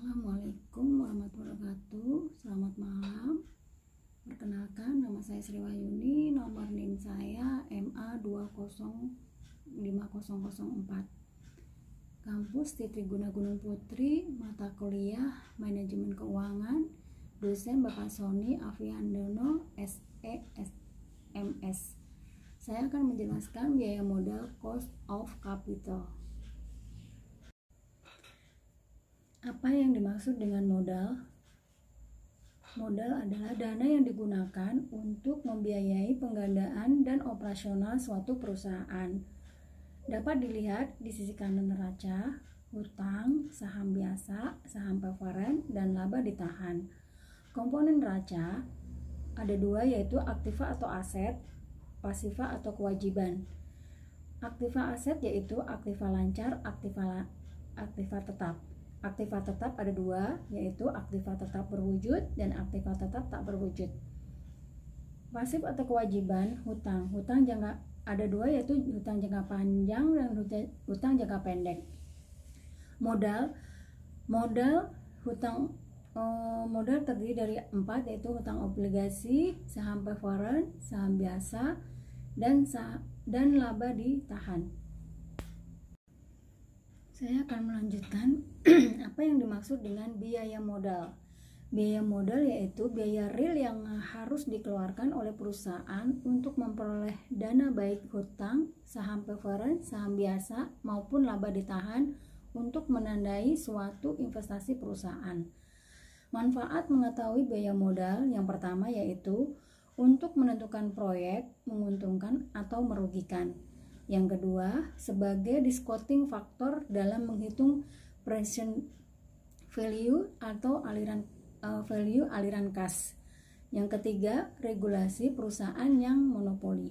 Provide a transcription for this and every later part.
Assalamualaikum warahmatullahi wabarakatuh. Selamat malam. Perkenalkan, nama saya Sri Wahyuni, nomor NIM saya MA205004. Kampus di Triguna Gunung Putri, mata kuliah Manajemen Keuangan, dosen Bapak Sony Afiandono, SEMS. Saya akan menjelaskan biaya modal cost of capital. Apa yang dimaksud dengan modal? Modal adalah dana yang digunakan untuk membiayai penggandaan dan operasional suatu perusahaan. Dapat dilihat di sisi kanan neraca, hutang, saham biasa, saham preferen, dan laba ditahan. Komponen neraca ada dua, yaitu aktiva atau aset, pasiva atau kewajiban. Aktiva aset yaitu aktiva lancar, aktiva tetap. Aktiva tetap ada dua, yaitu aktiva tetap berwujud dan aktiva tetap tak berwujud. Pasif atau kewajiban, hutang. Hutang jangka ada dua, yaitu hutang jangka panjang dan hutang jangka pendek. Modal terdiri dari 4, yaitu hutang obligasi, saham preferen, saham biasa, dan laba ditahan. Saya akan melanjutkan apa yang dimaksud dengan biaya modal. Biaya modal yaitu biaya real yang harus dikeluarkan oleh perusahaan untuk memperoleh dana baik hutang, saham preferen, saham biasa maupun laba ditahan untuk menandai suatu investasi perusahaan. Manfaat mengetahui biaya modal yang pertama yaitu untuk menentukan proyek menguntungkan atau merugikan. Yang kedua, sebagai discounting faktor dalam menghitung present value atau aliran kas. Yang ketiga, regulasi perusahaan yang monopoli.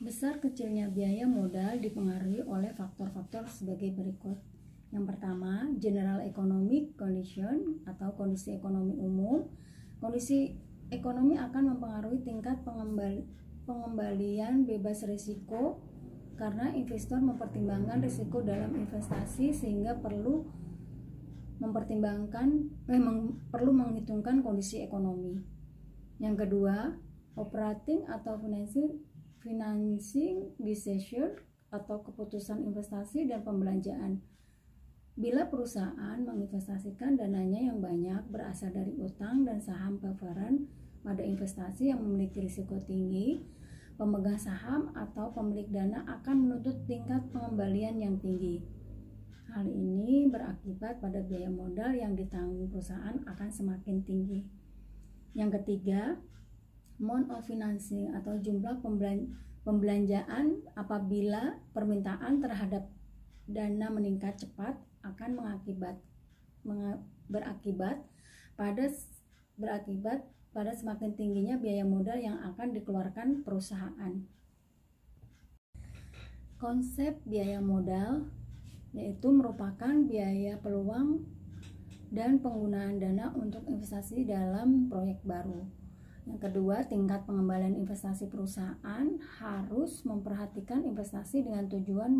Besar kecilnya biaya modal dipengaruhi oleh faktor-faktor sebagai berikut. Yang pertama, general economic condition atau kondisi ekonomi umum. Kondisi ekonomi akan mempengaruhi tingkat pengembalian bebas risiko karena investor mempertimbangkan risiko dalam investasi sehingga perlu menghitungkan kondisi ekonomi. Yang kedua, operating atau financing decision atau keputusan investasi dan pembelanjaan. Bila perusahaan menginvestasikan dananya yang banyak berasal dari utang dan saham preferen pada investasi yang memiliki risiko tinggi, pemegang saham atau pemilik dana akan menuntut tingkat pengembalian yang tinggi. Hal ini berakibat pada biaya modal yang ditanggung perusahaan akan semakin tinggi. Yang ketiga, amount of financing atau jumlah pembelanjaan. Apabila permintaan terhadap dana meningkat cepat akan berakibat pada semakin tingginya biaya modal yang akan dikeluarkan perusahaan. Konsep biaya modal yaitu merupakan biaya peluang dan penggunaan dana untuk investasi dalam proyek baru. Yang kedua, tingkat pengembalian investasi perusahaan harus memperhatikan investasi dengan tujuan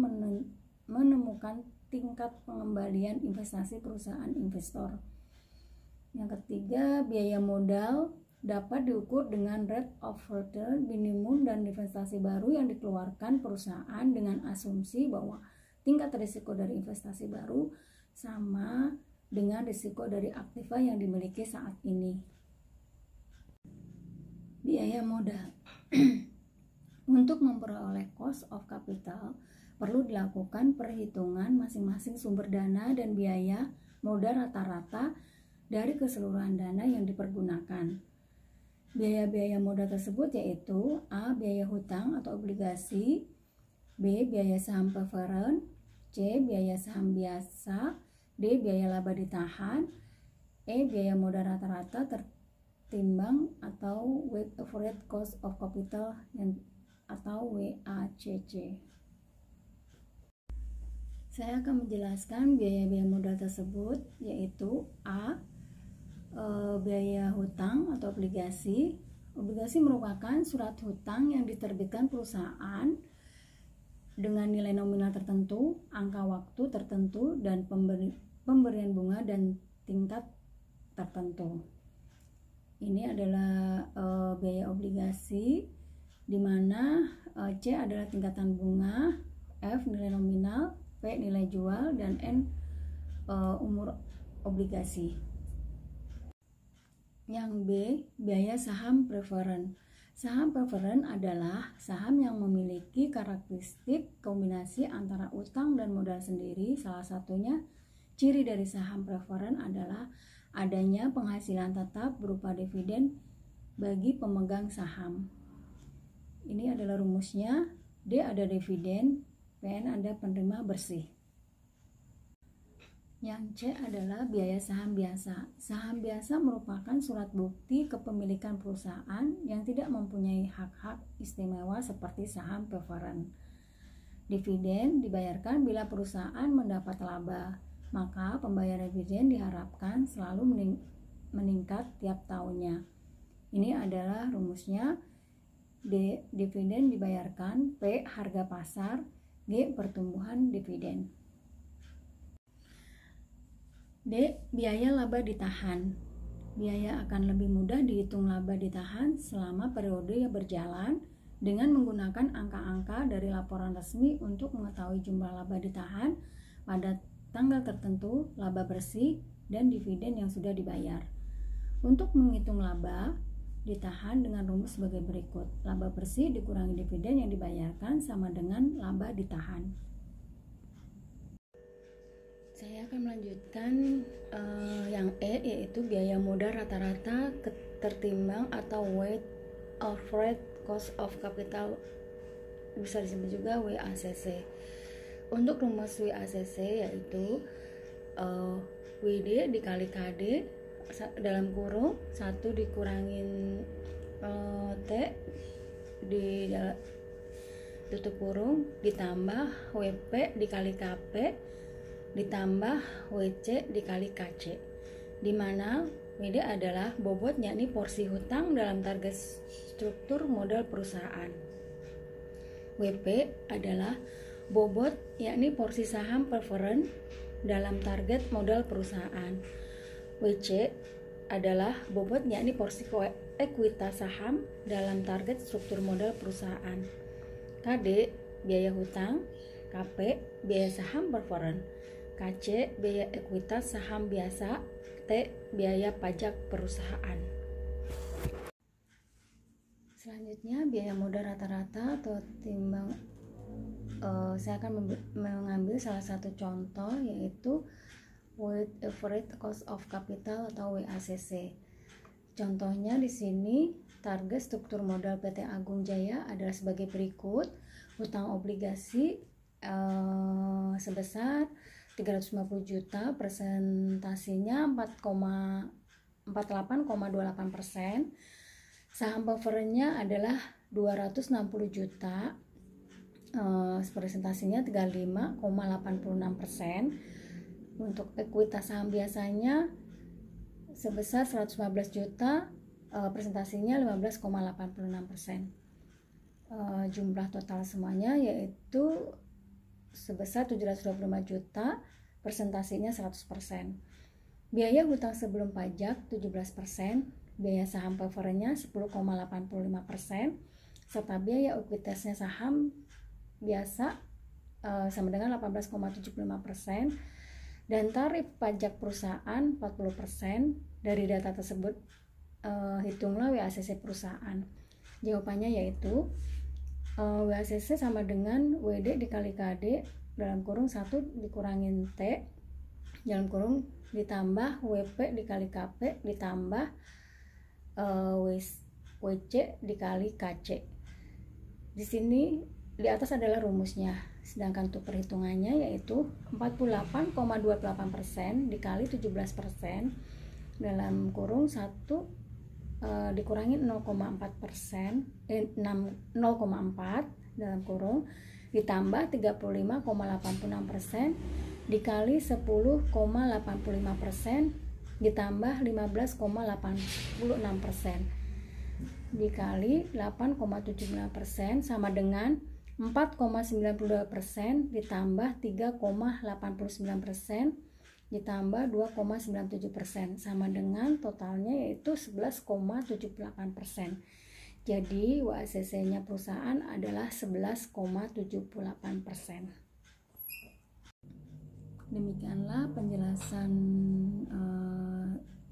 menemukan tingkat pengembalian investasi perusahaan investor. Yang ketiga, biaya modal dapat diukur dengan rate of return minimum dan investasi baru yang dikeluarkan perusahaan dengan asumsi bahwa tingkat risiko dari investasi baru sama dengan risiko dari aktiva yang dimiliki saat ini. Biaya modal. Untuk memperoleh cost of capital, perlu dilakukan perhitungan masing-masing sumber dana dan biaya modal rata-rata dari keseluruhan dana yang dipergunakan. Biaya-biaya modal tersebut yaitu A. Biaya hutang atau obligasi, B. Biaya saham preferen, C. Biaya saham biasa, D. Biaya laba ditahan, E. Biaya modal rata-rata tertimbang atau weighted average cost of capital atau WACC. Saya akan menjelaskan biaya-biaya modal tersebut yaitu A. Biaya hutang atau obligasi. Obligasi merupakan surat hutang yang diterbitkan perusahaan dengan nilai nominal tertentu, angka waktu tertentu, dan pemberian bunga dan tingkat tertentu. Ini adalah biaya obligasi, di mana C adalah tingkatan bunga, F nilai nominal, P nilai jual, dan N umur obligasi. Yang B, biaya saham preferen. Saham preferen adalah saham yang memiliki karakteristik kombinasi antara utang dan modal sendiri. Salah satunya ciri dari saham preferen adalah adanya penghasilan tetap berupa dividen bagi pemegang saham. Ini adalah rumusnya. D ada dividen, PN ada penerima bersih. Yang C adalah biaya saham biasa. Saham biasa merupakan surat bukti kepemilikan perusahaan yang tidak mempunyai hak-hak istimewa seperti saham preferen. Dividen dibayarkan bila perusahaan mendapat laba, maka pembayaran dividen diharapkan selalu meningkat tiap tahunnya. Ini adalah rumusnya. D. Dividen dibayarkan, P. Harga pasar, G. Pertumbuhan dividen. D. Biaya laba ditahan. Biaya akan lebih mudah dihitung laba ditahan selama periode yang berjalan dengan menggunakan angka-angka dari laporan resmi untuk mengetahui jumlah laba ditahan pada tanggal tertentu, laba bersih, dan dividen yang sudah dibayar. Untuk menghitung laba ditahan dengan rumus sebagai berikut. Laba bersih dikurangi dividen yang dibayarkan sama dengan laba ditahan. Saya akan melanjutkan yang E, yaitu biaya modal rata-rata tertimbang atau weighted average cost of capital, bisa disebut juga WACC. Untuk rumus WACC yaitu WD dikali KD dalam kurung 1 dikurangin T di tutup kurung ditambah WP dikali KP ditambah WC dikali KC, di mana WD adalah bobot yakni porsi hutang dalam target struktur modal perusahaan. WP adalah bobot yakni porsi saham preferen dalam target modal perusahaan. WC adalah bobot yakni porsi ekuitas saham dalam target struktur modal perusahaan. KD biaya hutang, KP biaya saham preferen, KC biaya ekuitas saham biasa, T biaya pajak perusahaan. Selanjutnya biaya modal rata-rata atau timbang. Saya akan mengambil salah satu contoh yaitu weighted average cost of capital atau WACC. Contohnya di sini target struktur modal PT Agung Jaya adalah sebagai berikut. Hutang obligasi sebesar 350 juta, presentasinya 48,28%. Saham preferennya adalah 260 juta, presentasinya 35,86%. Untuk ekuitas saham biasanya sebesar 115 juta, presentasinya 15,86%. Jumlah total semuanya yaitu sebesar 725 juta, presentasinya 100%. Biaya hutang sebelum pajak 17%, biaya saham preferennya 10,85%, serta biaya ekuitasnya saham biasa sama dengan 18,75%, dan tarif pajak perusahaan 40%. Dari data tersebut hitunglah WACC perusahaan. Jawabannya yaitu WACC sama dengan WD dikali KD dalam kurung 1 dikurangin T dalam kurung ditambah WP dikali KP ditambah WC dikali KC. Di sini di atas adalah rumusnya, sedangkan untuk perhitungannya yaitu 48,28% dikali 17% dalam kurung 1 dikurangi 0,4% 0,4 dalam kurung ditambah 35,86% dikali 10,85% ditambah 15,86% dikali 8,79% sama dengan 4,92% ditambah 3,89% ditambah 2,97% sama dengan totalnya yaitu 11,78%. Jadi WACC-nya perusahaan adalah 11,78%. Demikianlah penjelasan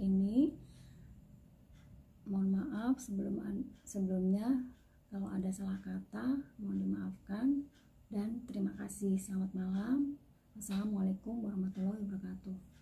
ini. Mohon maaf sebelumnya kalau ada salah kata, mohon dimaafkan, dan terima kasih. Selamat malam. Wassalamualaikum warahmatullahi wabarakatuh.